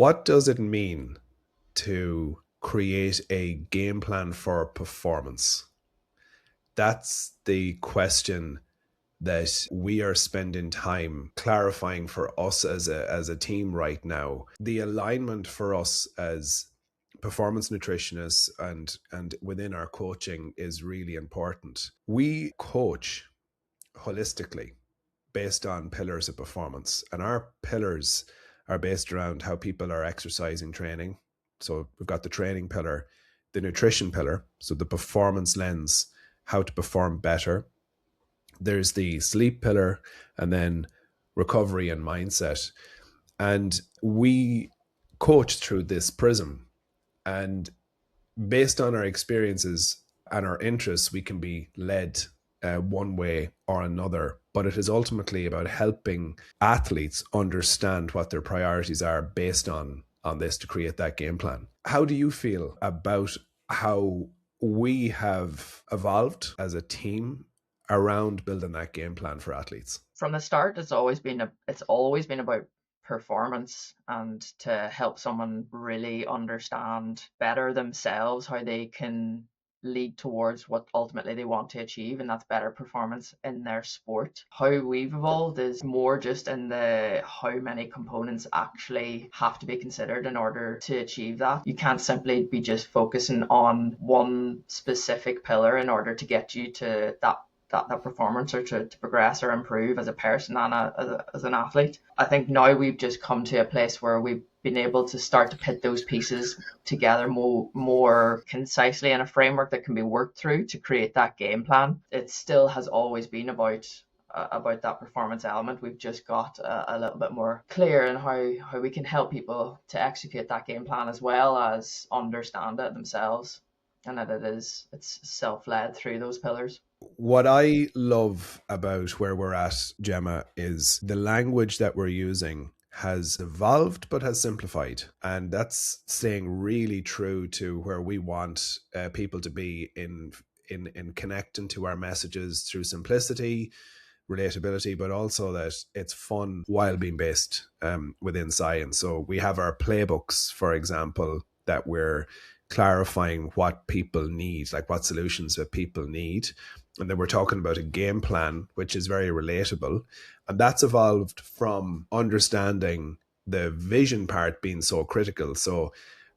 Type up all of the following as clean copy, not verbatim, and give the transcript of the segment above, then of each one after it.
What does it mean to create a game plan for performance? That's the question that we are spending time clarifying for us as a team right now. The alignment for us as performance nutritionists and within our coaching is really important. We coach holistically based on pillars of performance, and our pillars are based around how people are exercising, training. So we've got the training pillar, the nutrition pillar, so the performance lens, how to perform better. There's the sleep pillar, and then recovery and mindset. And we coach through this prism. And based on our experiences and our interests, we can be led one way or another. But it is ultimately about helping athletes understand what their priorities are based on this to create that game plan. How do you feel about how we have evolved as a team around building that game plan for athletes? From the start, it's always been about performance and to help someone really understand better themselves how they can lead towards what ultimately they want to achieve, and that's better performance in their sport. How we've evolved is more just in the how many components actually have to be considered in order to achieve that. You can't simply be just focusing on one specific pillar in order to get you to that performance, or to progress or improve as a person and as an athlete. I think now we've just come to a place where we've been able to start to put those pieces together more concisely in a framework that can be worked through to create that game plan. It still has always been about that performance element. We've just got a little bit more clear in how we can help people to execute that game plan as well as understand it themselves, and that it's self-led through those pillars. What I love about where we're at, Gemma, is the language that we're using has evolved but has simplified. And that's staying really true to where we want people to be in connecting to our messages through simplicity, relatability, but also that it's fun while being based within science. So we have our playbooks, for example, that we're clarifying what people need, like what solutions that people need. And then we're talking about a game plan, which is very relatable. And that's evolved from understanding the vision part being so critical. So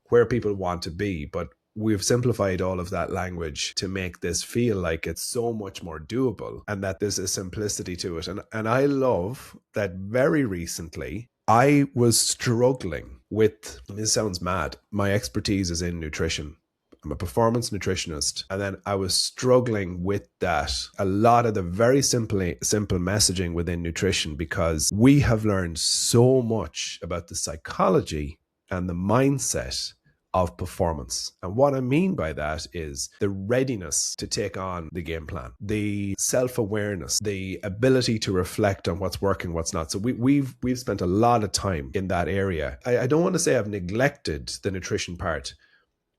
where people want to be, but we've simplified all of that language to make this feel like it's so much more doable and that there's a simplicity to it. And I love that very recently I was struggling with, this sounds mad, my expertise is in nutrition. I'm a performance nutritionist. And then I was struggling with that. A lot of the very simple messaging within nutrition, because we have learned so much about the psychology and the mindset of performance. And what I mean by that is the readiness to take on the game plan, the self-awareness, the ability to reflect on what's working, what's not. So we've spent a lot of time in that area. I don't want to say I've neglected the nutrition part,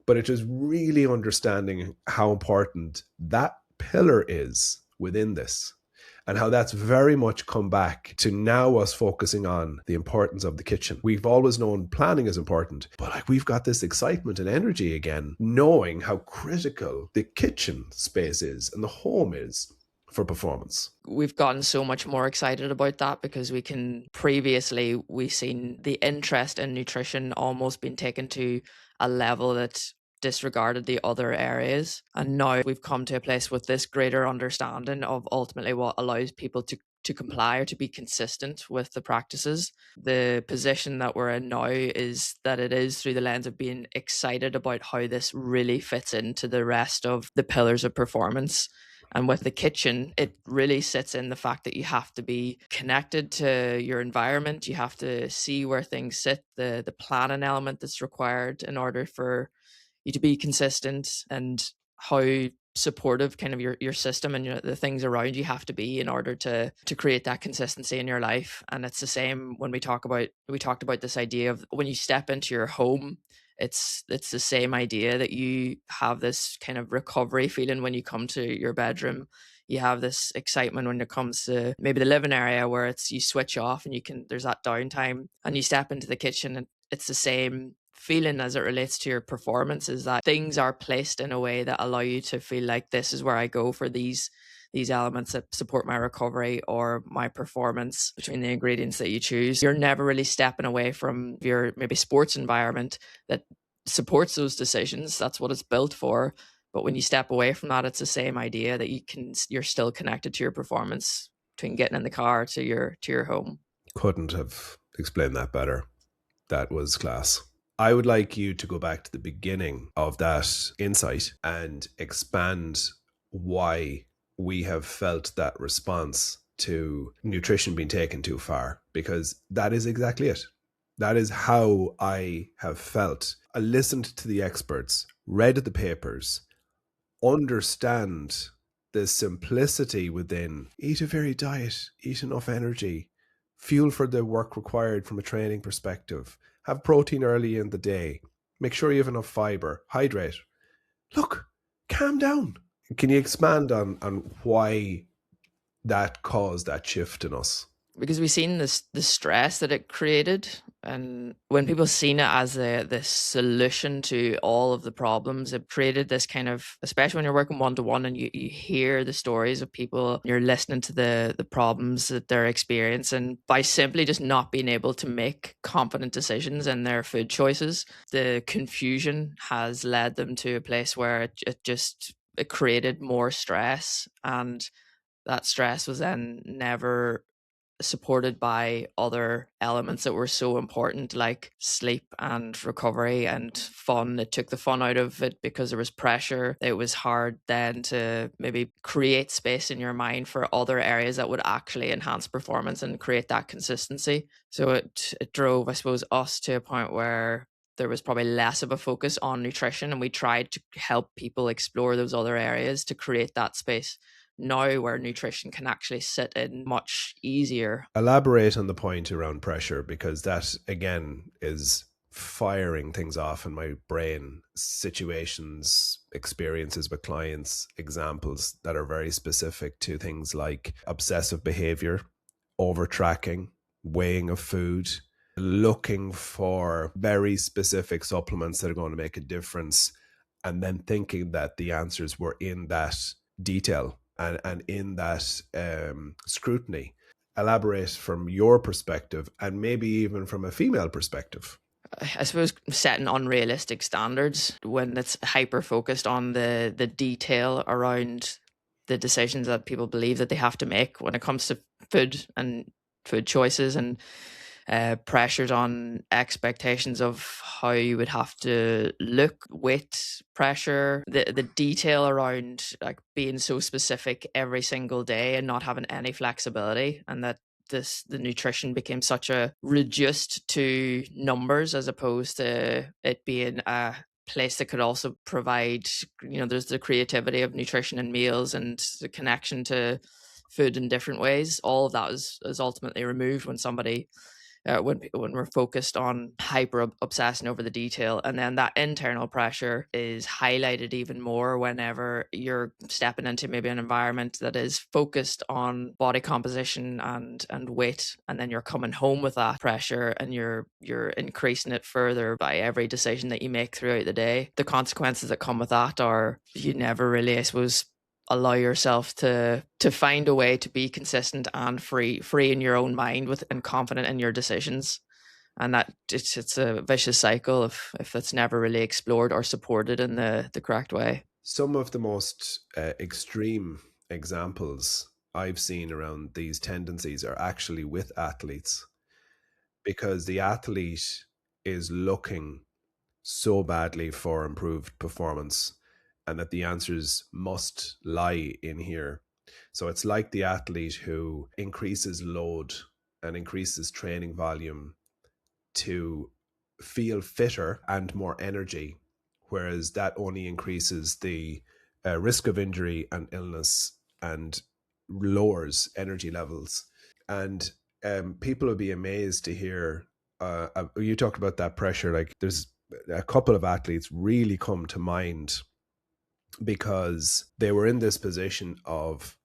but it is really understanding how important that pillar is within this, and how that's very much come back to now us focusing on the importance of the kitchen. We've always known planning is important, but like we've got this excitement and energy again, knowing how critical the kitchen space is and the home is for performance. We've gotten so much more excited about that because we've seen the interest in nutrition almost been taken to a level that disregarded the other areas. And now we've come to a place with this greater understanding of ultimately what allows people to comply or to be consistent with the practices. The position that we're in now is that it is through the lens of being excited about how this really fits into the rest of the pillars of performance. And with the kitchen, it really sits in the fact that you have to be connected to your environment. You have to see where things sit, the planning element that's required in order for you to be consistent, and how supportive kind of your system and the things around you have to be in order to create that consistency in your life. And it's the same when we talked about this idea of when you step into your home, it's the same idea that you have this kind of recovery feeling when you come to your bedroom. You have this excitement when it comes to maybe the living area where it's you switch off and there's that downtime, and you step into the kitchen and it's the same feeling as it relates to your performance, is that things are placed in a way that allow you to feel like this is where I go for these elements that support my recovery or my performance between the ingredients that you choose. You're never really stepping away from your maybe sports environment that supports those decisions. That's what it's built for. But when you step away from that, it's the same idea that you're still connected to your performance between getting in the car to your home. Couldn't have explained that better. That was class. I would like you to go back to the beginning of that insight and expand why we have felt that response to nutrition being taken too far, because that is exactly it. That is how I have felt. I listened to the experts, read the papers, understand the simplicity within eat a varied diet, eat enough energy, fuel for the work required from a training perspective, have protein early in the day, make sure you have enough fiber, hydrate. Look, calm down. Can you expand on why that caused that shift in us? Because we've seen the stress that it created, and when people seen it as the solution to all of the problems, it created this kind of, especially when you're working one-to-one and you hear the stories of people, you're listening to the problems that they're experiencing by simply just not being able to make confident decisions in their food choices. The confusion has led them to a place where it created more stress, and that stress was then never supported by other elements that were so important, like sleep and recovery and fun. It took the fun out of it because there was pressure. It was hard then to maybe create space in your mind for other areas that would actually enhance performance and create that consistency. So it drove, I suppose, us to a point where there was probably less of a focus on nutrition, and we tried to help people explore those other areas to create that space now where nutrition can actually sit in much easier. Elaborate on the point around pressure, because that again is firing things off in my brain. Situations, experiences with clients, examples that are very specific to things like obsessive behavior, over tracking, weighing of food, looking for very specific supplements that are going to make a difference, and then thinking that the answers were in that detail and in that scrutiny. Elaborate from your perspective and maybe even from a female perspective. I suppose setting unrealistic standards when it's hyper focused on the detail around the decisions that people believe that they have to make when it comes to food and food choices, and pressures on expectations of how you would have to look, weight pressure, the detail around like being so specific every single day and not having any flexibility, and that the nutrition became such a reduced to numbers as opposed to it being a place that could also provide, there's the creativity of nutrition and meals and the connection to food in different ways. All of that is ultimately removed when somebody when we're focused on hyper obsessing over the detail, and then that internal pressure is highlighted even more whenever you're stepping into maybe an environment that is focused on body composition and weight, and then you're coming home with that pressure and you're increasing it further by every decision that you make throughout the day. The consequences that come with that are you never really, I suppose, allow yourself to find a way to be consistent and free in your own mind with and confident in your decisions, and that it's a vicious cycle if it's never really explored or supported in the correct way. Some of the most extreme examples I've seen around these tendencies are actually with athletes, because the athlete is looking so badly for improved performance, and that the answers must lie in here. So it's like the athlete who increases load and increases training volume to feel fitter and more energy, whereas that only increases the risk of injury and illness and lowers energy levels. And people would be amazed to hear you talked about that pressure. Like there's a couple of athletes really come to mind because they were in this position of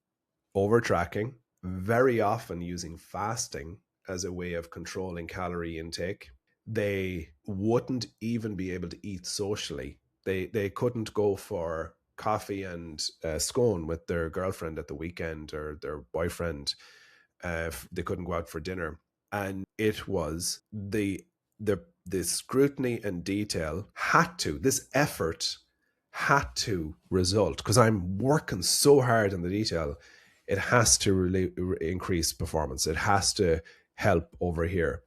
over tracking, very often using fasting as a way of controlling calorie intake. they wouldn't even be able to eat socially. They couldn't go for coffee and scone with their girlfriend at the weekend or their boyfriend. They couldn't go out for dinner, and it was the scrutiny and detail had to this effort had to result, because I'm working so hard on the detail. It has to really increase performance. It has to help over here.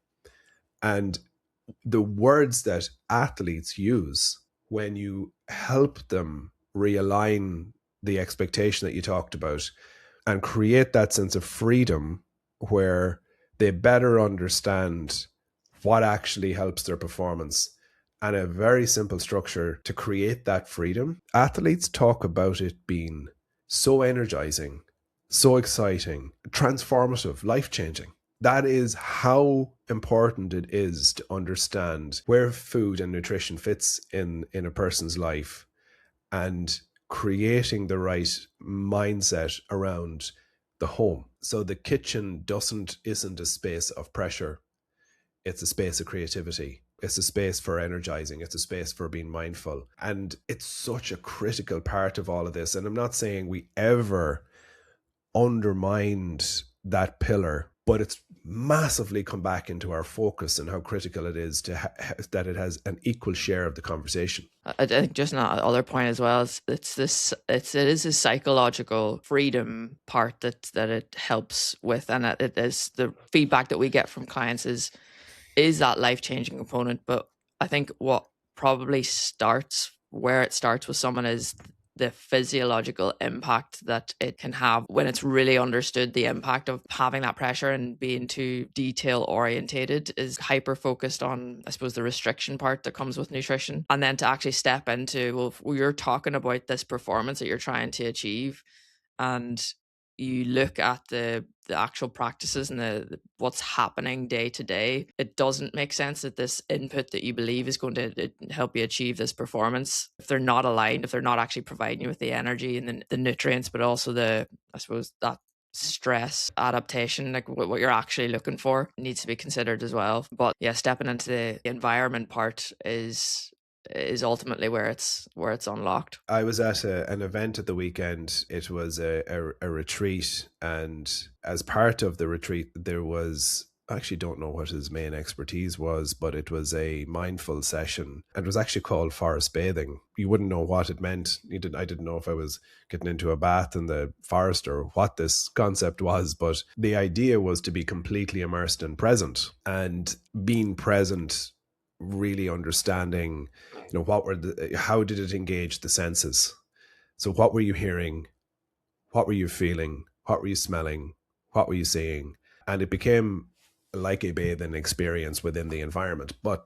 And the words that athletes use when you help them realign the expectation that you talked about and create that sense of freedom where they better understand what actually helps their performance and a very simple structure to create that freedom. Athletes talk about it being so energizing, so exciting, transformative, life changing. That is how important it is to understand where food and nutrition fits in a person's life, and creating the right mindset around the home. So the kitchen doesn't isn't a space of pressure. It's a space of creativity. It's a space for energizing. It's a space for being mindful. And it's such a critical part of all of this. And I'm not saying we ever undermined that pillar, but it's massively come back into our focus and how critical it is to that it has an equal share of the conversation. I think just another point as well is it is a psychological freedom part that it helps with, and it is the feedback that we get from clients is that life changing component. But I think what probably starts where it starts with someone is the physiological impact that it can have when it's really understood. The impact of having that pressure and being too detail orientated is hyper focused on, I suppose, the restriction part that comes with nutrition. And then to actually step into, well, if you're talking about this performance that you're trying to achieve, and you look at the actual practices and what's happening day to day, it doesn't make sense that this input that you believe is going to help you achieve this performance, if they're not aligned, if they're not actually providing you with the energy and the nutrients, but also I suppose, that stress adaptation, like what you're actually looking for, needs to be considered as well. But yeah, stepping into the environment part is ultimately where it's unlocked. I was at an event at the weekend. It was a retreat, and as part of the retreat, there was, I actually don't know what his main expertise was, but it was a mindful session, and it was actually called forest bathing. You wouldn't know what it meant. I didn't know if I was getting into a bath in the forest or what this concept was, but the idea was to be completely immersed and present, and being present, really understanding, how did it engage the senses. So what were you hearing, what were you feeling, what were you smelling, what were you seeing? And it became like a bathing experience within the environment. But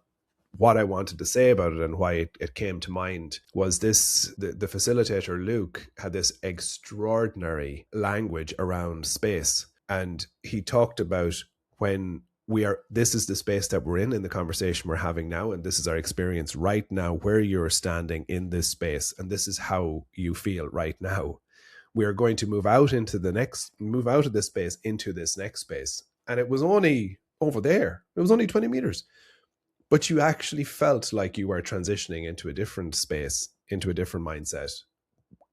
what I wanted to say about it and why it came to mind was this: the facilitator Luke had this extraordinary language around space, and he talked about when this is the space that we're in the conversation we're having now, and this is our experience right now where you're standing in this space, and this is how you feel right now. We are going to move out of this space into this next space, and it was only over there, it was only 20 meters, but you actually felt like you were transitioning into a different space, into a different mindset,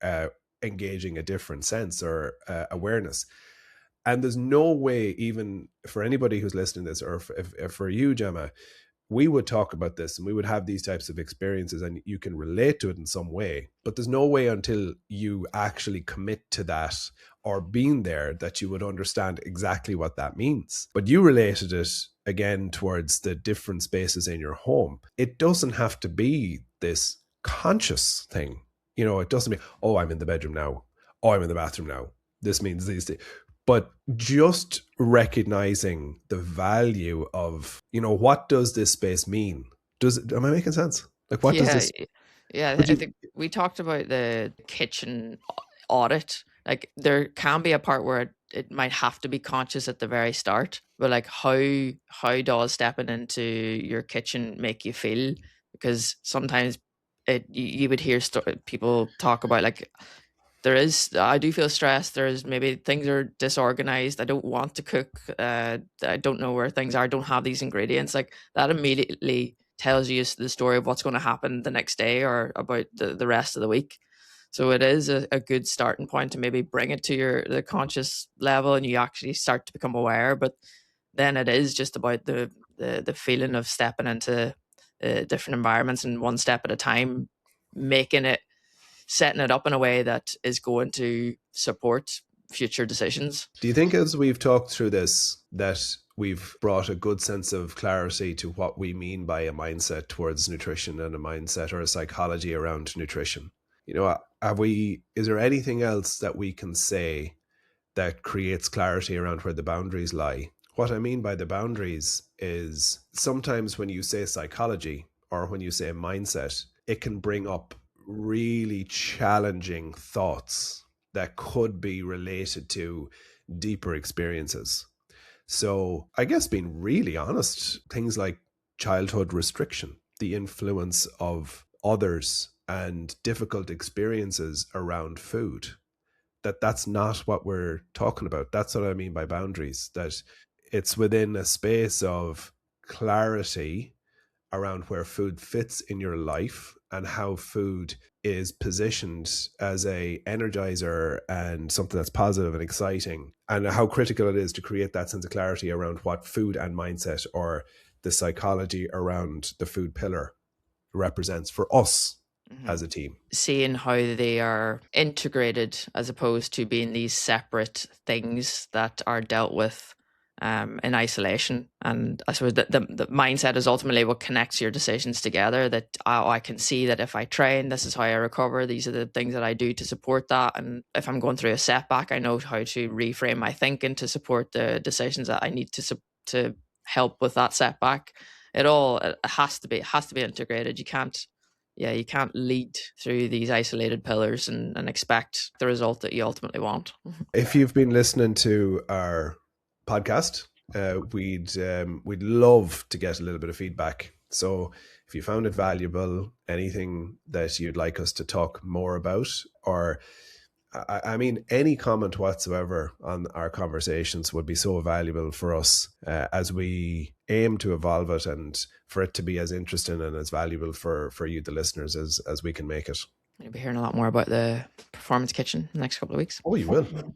uh, engaging a different sense or awareness. And there's no way, even for anybody who's listening to this, or if for you, Gemma, we would talk about this and we would have these types of experiences and you can relate to it in some way, but there's no way until you actually commit to that or being there that you would understand exactly what that means. But you related it again towards the different spaces in your home. It doesn't have to be this conscious thing. It doesn't mean, oh, I'm in the bedroom now. Oh, I'm in the bathroom now. This means these things. But just recognizing the value of, what does this space mean? Am I making sense? Like, what does Yeah, this, yeah. would I you, think we talked about the kitchen audit. Like, there can be a part where it might have to be conscious at the very start, but like how does stepping into your kitchen make you feel? Because sometimes you would hear people talk about, like, I do feel stressed. There's maybe things are disorganized. I don't want to cook. I don't know where things are. I don't have these ingredients. Like that immediately tells you the story of what's going to happen the next day or about the rest of the week. So it is a good starting point to maybe bring it to the conscious level and you actually start to become aware. But then it is just about the feeling of stepping into different environments and one step at a time, making it setting it up in a way that is going to support future decisions. Do you think as we've talked through this that we've brought a good sense of clarity to what we mean by a mindset towards nutrition and a mindset or a psychology around nutrition? You know, is there anything else that we can say that creates clarity around where the boundaries lie? What I mean by the boundaries is sometimes when you say psychology or when you say mindset, it can bring up really challenging thoughts that could be related to deeper experiences. So, I guess being really honest, things like childhood restriction, the influence of others, and difficult experiences around food, that's not what we're talking about. That's what I mean by boundaries, that it's within a space of clarity around where food fits in your life and how food is positioned as a energizer and something that's positive and exciting, and how critical it is to create that sense of clarity around what food and mindset or the psychology around the food pillar represents for us Mhm. as a team. Seeing how they are integrated as opposed to being these separate things that are dealt with in isolation. And I suppose that the mindset is ultimately what connects your decisions together. That I can see that if I train, this is how I recover. These are the things that I do to support that. And if I'm going through a setback, I know how to reframe my thinking to support the decisions that I need to help with that setback. It has to be integrated. You can't lead through these isolated pillars and expect the result that you ultimately want. If you've been listening to our podcast, we'd love to get a little bit of feedback. So if you found it valuable, anything that you'd like us to talk more about, or I mean, any comment whatsoever on our conversations would be so valuable for us as we aim to evolve it and for it to be as interesting and as valuable for you, the listeners, as we can make it. You'll be hearing a lot more about the performance kitchen in the next couple of weeks. Oh, you will.